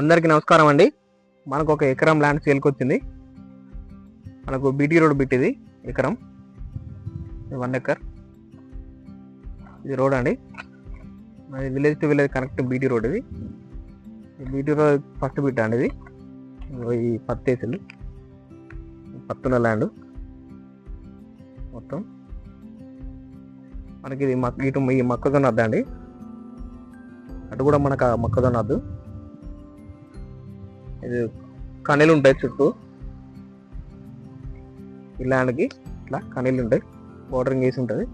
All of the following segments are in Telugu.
అందరికీ నమస్కారం అండి. మనకు ఒక ఎకరం ల్యాండ్ సేల్కి వచ్చింది. మనకు బీటీ రోడ్ బిట్టిది ఎకరం 1 ఎకర్. ఇది రోడ్ అండి, అది village to village connect BT road. ఇది బీటీ రోడ్ ఫస్ట్ బిట్ అండి. ఇది ఈ పత్తేసులు పత్తున్న ల్యాండ్ మొత్తం. మనకి ఇది ఇటు ఈ మొక్కజొన్న వద్దండి, అటు కూడా మనకు మొక్కజొన్న వద్దు. ఇది కనీలు ఉంటాయి చుట్టూ, ఈ ల్యాండ్కి ఇట్లా కనీలు ఉంటాయి, బోర్డరింగ్ వేసి ఉంటుంది.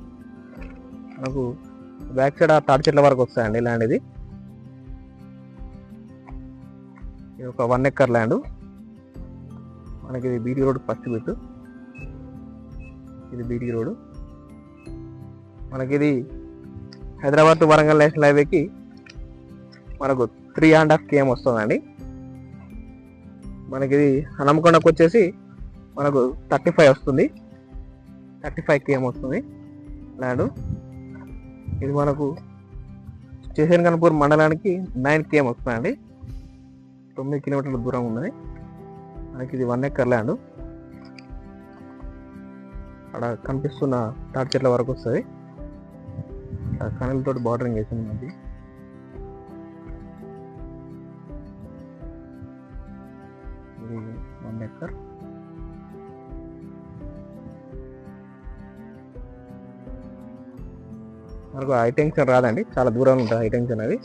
మనకు బ్యాక్ సైడ్ ఆ తాడి చెట్ల వరకు వస్తాయండి ల్యాండ్. ఇది ఒక 1 ఎకర్ ల్యాండ్. మనకి ఇది బీటీ రోడ్ ఫస్ట్ బిట్. ఇది బీటీ రోడ్. మనకి ఇది హైదరాబాద్ టు వరంగల్ నేషనల్ హైవేకి మనకు 3.5 km వస్తుందండి. మనకి ఇది హనంకొండకు వచ్చేసి మనకు 35 వస్తుంది, 35 km వస్తుంది ల్యాండ్. ఇది మనకు చేసేనకనపూర్ మండలానికి 9 km వస్తుందండి, 9 కిలోమీటర్ల దూరం ఉన్నది. మనకి ఇది 1 ఎకర్ ల్యాండ్. అక్కడ కనిపిస్తున్న తాటి చెట్ల వరకు వస్తుంది, కనెలతోటి బార్డరింగ్ వేసింది. మనకి ఇది 1 ఎకర్. మనకు హై టెన్షన్ రాదండి, చాలా దూరంలో ఉంటుంది హై టెన్షన్. అది